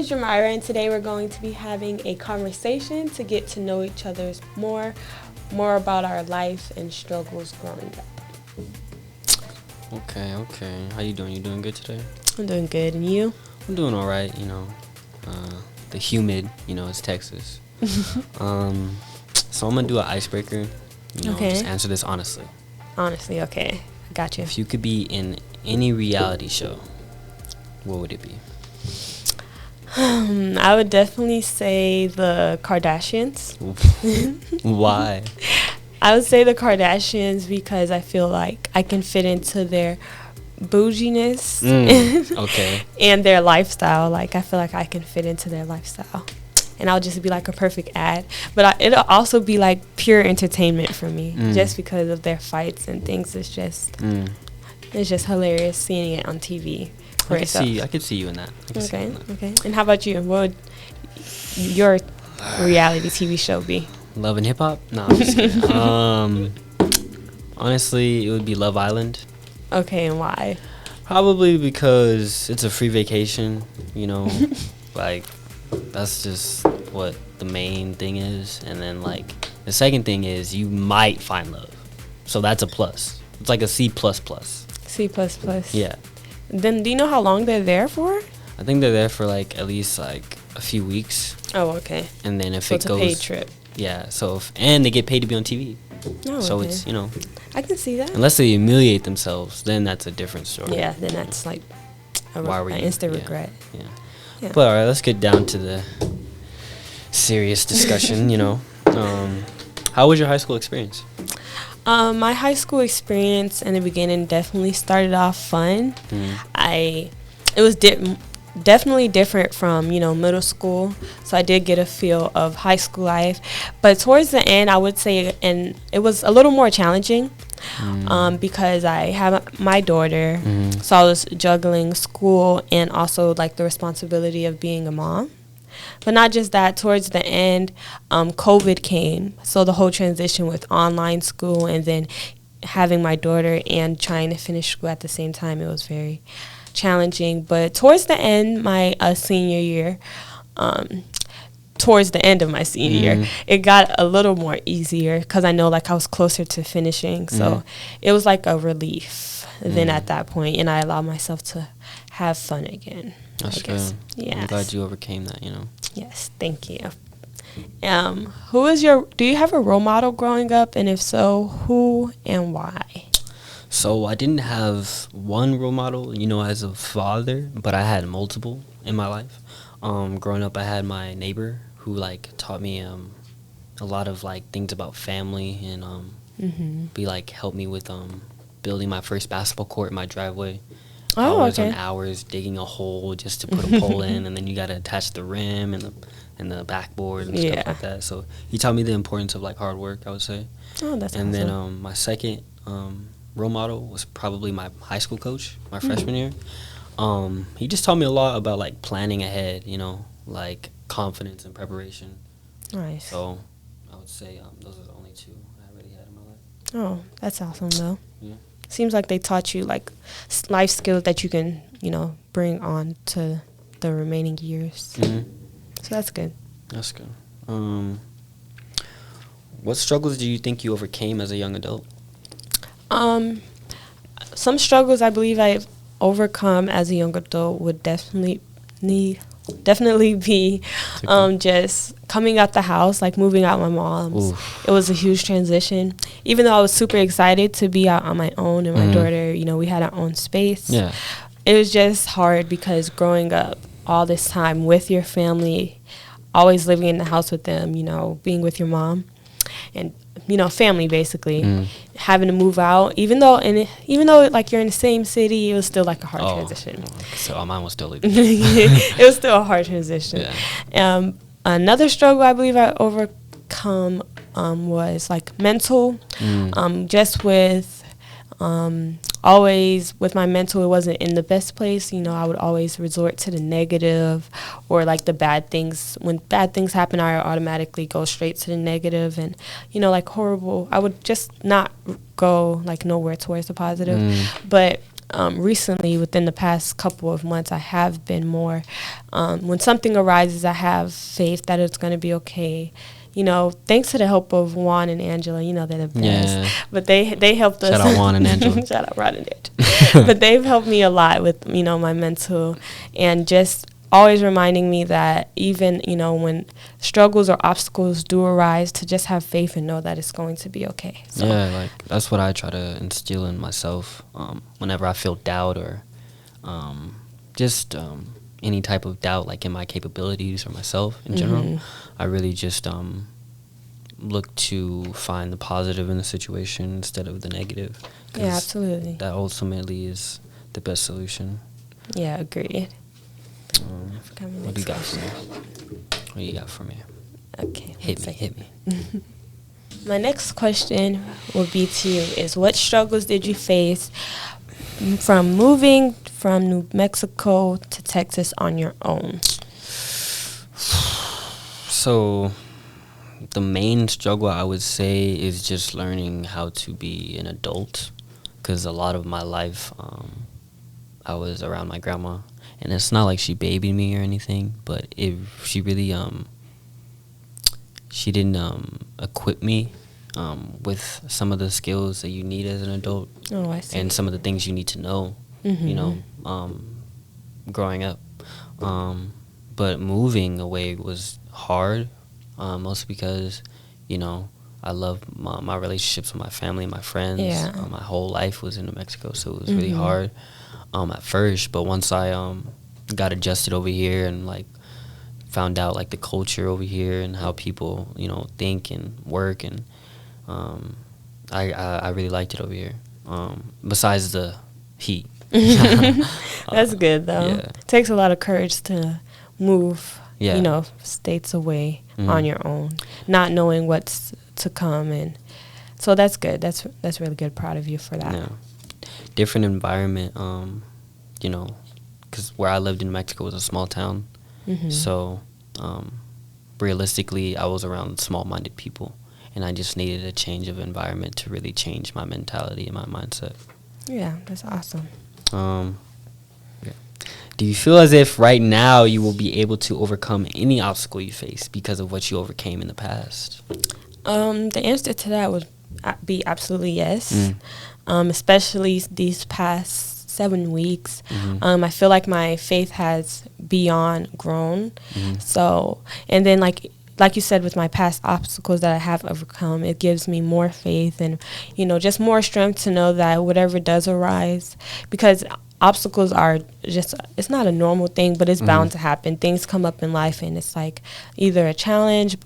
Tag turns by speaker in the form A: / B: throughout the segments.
A: is Jahmyra, and today we're going to be having a conversation to get to know each other more about our life and struggles growing up.
B: Okay. How you doing? You doing good today?
A: I'm doing good, and you?
B: I'm doing all right. The humid. It's Texas. So I'm gonna do an icebreaker. Just answer this honestly.
A: Honestly, okay. I got you.
B: If you could be in any reality show, what would it be?
A: I would definitely say the Kardashians.
B: Why?
A: I would say the Kardashians because I feel like I can fit into their bouginess
B: Okay.
A: and their lifestyle. Like, I feel like I can fit into their lifestyle. And I'll just be like a perfect ad. But it'll also be like pure entertainment for me just because of their fights and things. It's just hilarious seeing it on TV.
B: I could see you in that.
A: Okay. And how about you? What would your reality TV show be?
B: Love and Hip Hop? No, I'm just kidding. Honestly, it would be Love Island.
A: Okay, and why?
B: Probably because it's a free vacation, like that's just what the main thing is. And then like the second thing is you might find love. So that's a plus. It's like a C++.
A: C++.
B: Yeah.
A: Then do you know how long they're there for?
B: I think they're there for like at least like a few weeks.
A: Oh, okay.
B: And then if
A: so
B: it
A: it's
B: goes,
A: a paid trip.
B: Yeah. So and they get paid to be on TV.
A: Oh,
B: so
A: okay.
B: it's
A: I can see that.
B: Unless they humiliate themselves, then that's a different story.
A: Yeah, then that's like an instant regret.
B: Yeah. But all right, let's get down to the serious discussion. How was your high school experience?
A: My high school experience in the beginning definitely started off fun. It was definitely different from middle school, so I did get a feel of high school life. But towards the end, I would say, and it was a little more challenging because I have my daughter, so I was juggling school and also like the responsibility of being a mom. But not just that, towards the end, COVID came. So the whole transition with online school and then having my daughter and trying to finish school at the same time, it was very challenging. But towards the end, my senior year, towards the end of my senior year, it got a little more easier because I know like I was closer to finishing. So it was like a relief then at that point, and I allowed myself to have fun again.
B: That's good.
A: Yes.
B: I'm glad you overcame that,
A: Yes, thank you. Do you have a role model growing up, and if so, who and why?
B: So I didn't have one role model, as a father, but I had multiple in my life. Growing up, I had my neighbor who like taught me a lot of like things about family and helped me with building my first basketball court in my driveway. Hours on hours digging a hole just to put a pole in, and then you got to attach the rim and the backboard and stuff like that. So he taught me the importance of like hard work, I would say.
A: Oh, that's
B: and
A: awesome.
B: Then my second role model was probably my high school coach, my freshman year. He just taught me a lot about like planning ahead, like confidence and preparation.
A: Nice.
B: So I would say those are the only two I really had in my life.
A: Oh, that's awesome though.
B: Yeah.
A: Seems like they taught you like life skills that you can, bring on to the remaining years. So that's good.
B: That's good. What struggles do you think you overcame as a young adult?
A: Some struggles I believe I've overcome as a young adult would definitely be just coming out the house, like moving out my mom's. Oof. It was a huge transition. Even though I was super excited to be out on my own and my daughter, we had our own space. Yeah. It was just hard because growing up all this time with your family, always living in the house with them, being with your mom and, family basically, having to move out, even though like you're in the same city, it was still like a hard transition.
B: So mine was still leaving.
A: It was still a hard transition. Yeah. Another struggle I believe I overcome was like mental, just with always with my mental, it wasn't in the best place. I would always resort to the negative or like the bad things. When bad things happen, I automatically go straight to the negative and, like horrible. I would just not go like nowhere towards the positive. But recently, within the past couple of months, I have been more, when something arises, I have faith that it's going to be okay. You know, thanks to the help of Juan and Angela, you know, they're the best.
B: Yeah.
A: But they helped us.
B: Shout out Juan and Angela.
A: Shout out Juan and Angela. But they've helped me a lot with, you know, my mental, and just always reminding me that even, you know, when struggles or obstacles do arise, to just have faith and know that it's going to be okay. So.
B: Yeah, like that's what I try to instill in myself whenever I feel doubt or just any type of doubt, like in my capabilities or myself in general. I really just look to find the positive in the situation instead of the negative.
A: Yeah, absolutely.
B: That ultimately is the best solution.
A: Yeah, agreed.
B: What do you got for me? What do you got for me?
A: Okay.
B: Hit me.
A: My next question will be to you is, what struggles did you face from moving from New Mexico to Texas on your own?
B: So the main struggle, I would say, is just learning how to be an adult, because a lot of my life I was around my grandma. And it's not like she babied me or anything, but she really she didn't equip me with some of the skills that you need as an adult.
A: Oh, I see.
B: And some of the things you need to know, you know, growing up. But moving away was hard, mostly because, you know, I love my relationships with my family and my friends.
A: Yeah.
B: My whole life was in New Mexico, so it was really hard at first. But once I got adjusted over here and like found out like the culture over here and how people, you know, think and work, and I really liked it over here. Besides the heat.
A: That's good though.
B: Yeah.
A: It takes a lot of courage to move,
B: Yeah.
A: you know, states away on your own, not knowing what's to come, and so that's good. That's really good. Proud of you for that.
B: Yeah. Different environment, you know, because where I lived in Mexico was a small town. So realistically, I was around small-minded people, and I just needed a change of environment to really change my mentality and my mindset.
A: Yeah, that's awesome.
B: Yeah. Do you feel as if right now you will be able to overcome any obstacle you face because of what you overcame in the past?
A: The answer to that would be absolutely yes. Especially these past 7 weeks. I feel like my faith has beyond grown. So, and then like you said, with my past obstacles that I have overcome, it gives me more faith and, you know, just more strength to know that whatever does arise, because obstacles are just, it's not a normal thing, but it's bound to happen. Things come up in life, and it's like either a challenge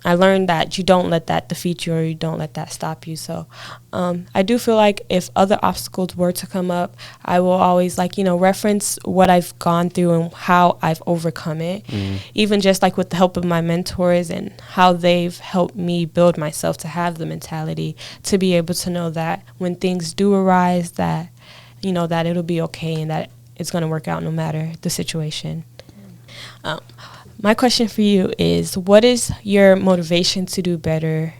A: I learned that you don't let that defeat you, or you don't let that stop you. So I do feel like if other obstacles were to come up, I will always, like, you know, reference what I've gone through and how I've overcome it. Even just like with the help of my mentors and how they've helped me build myself to have the mentality to be able to know that when things do arise, that, you know, that it'll be okay and that it's going to work out no matter the situation. My question for you is, what is your motivation to do better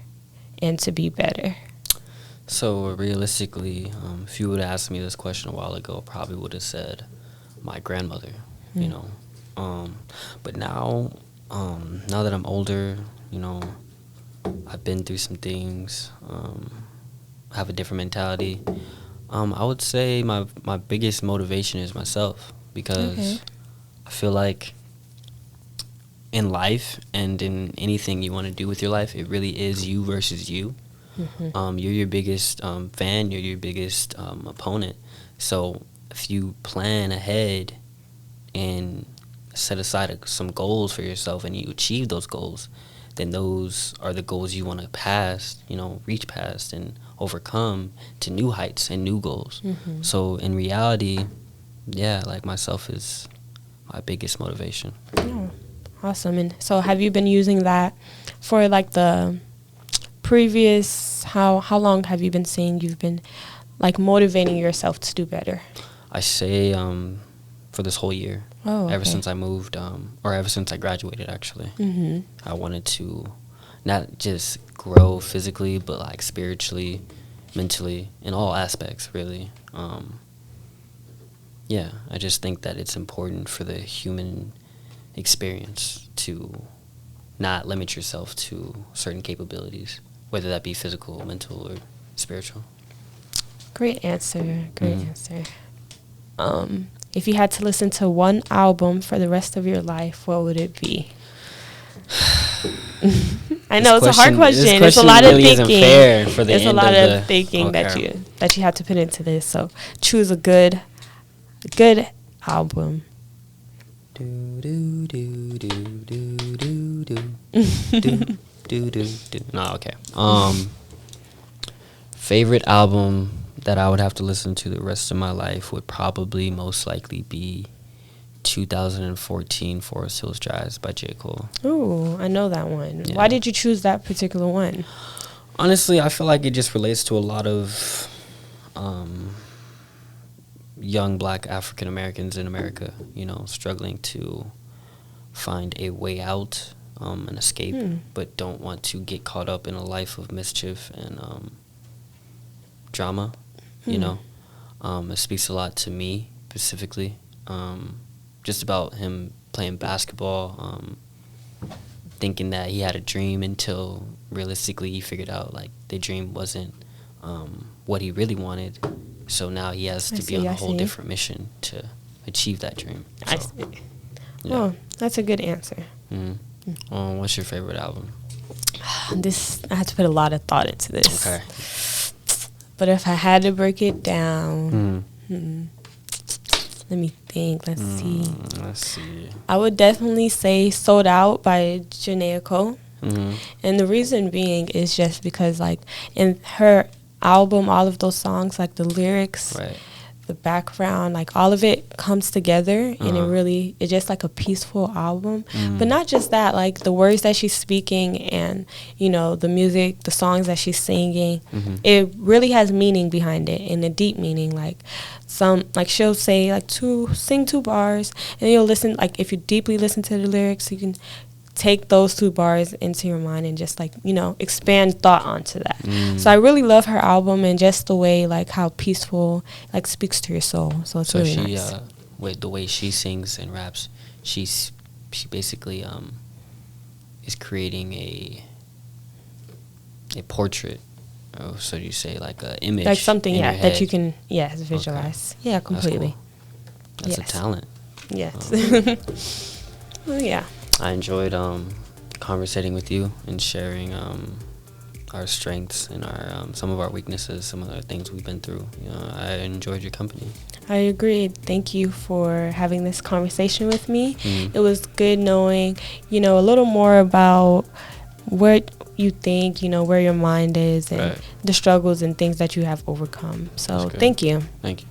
A: and to be better?
B: So realistically, if you would have asked me this question a while ago, I probably would have said my grandmother, you know. But now that I'm older, you know, I've been through some things, have a different mentality. I would say my biggest motivation is myself, because I feel like in life and in anything you want to do with your life, it really is you versus you. You're your biggest fan, you're your biggest opponent. So if you plan ahead and set aside some goals for yourself and you achieve those goals, then those are the goals you want to reach past and overcome to new heights and new goals. So in reality, yeah, like myself is my biggest motivation.
A: Oh, awesome. And so have you been using that for like the previous, how long have you been saying you've been like motivating yourself to do better?
B: I say for this whole year.
A: Oh, okay.
B: Ever since I moved, or ever since I graduated, actually. I wanted to not just grow physically, but like spiritually mentally, in all aspects, really. Yeah, I just think that it's important for the human experience to not limit yourself to certain capabilities, whether that be physical, mental, or spiritual.
A: Great answer. Great answer. If you had to listen to one album for the rest of your life, what would it be? I know it's a hard question. It's a lot of thinking. It's a lot of thinking that you have to put into this. So choose a good album.
B: No, okay. Favorite album that I would have to listen to the rest of my life would probably most likely be 2014 Forest Hills Drive by J. Cole.
A: Ooh, I know that one. Yeah. Why did you choose that particular one?
B: Honestly, I feel like it just relates to a lot of young black African Americans in America, you know, struggling to find a way out, an escape, but don't want to get caught up in a life of mischief and drama, you know. It speaks a lot to me specifically, just about him playing basketball, thinking that he had a dream until realistically he figured out like the dream wasn't what he really wanted. So now he has to be on a whole different mission to achieve that dream. So,
A: I see. Yeah. Oh, that's a good answer.
B: What's your favorite album?
A: I had to put a lot of thought into this.
B: Okay.
A: But if I had to break it down, let me think. Let's see. I would definitely say "Sold Out" by Janae Cole. And the reason being is just because, like, in her album, all of those songs, like the lyrics, the background, like all of it comes together, and it's just like a peaceful album. But not just that, like the words that she's speaking and, you know, the music, the songs that she's singing, it really has meaning behind it, and a deep meaning. Like she'll say like sing 2 bars, and you'll listen, like if you deeply listen to the lyrics, you can take those 2 bars into your mind and just, like, you know, expand thought onto that. So I really love her album, and just the way, like, how peaceful, like, speaks to your soul. So it's really nice.
B: With the way she sings and raps, she basically is creating a portrait. Oh, so you say like an image,
A: like something, that you can visualize. Okay. Yeah, completely.
B: That's a talent.
A: Yes. Well, yeah.
B: I enjoyed conversating with you and sharing our strengths and our some of our weaknesses, some of the things we've been through. You know, I enjoyed your company.
A: I agree. Thank you for having this conversation with me. It was good knowing, you know, a little more about what you think, you know, where your mind is, and the struggles and things that you have overcome. So thank you.
B: Thank you.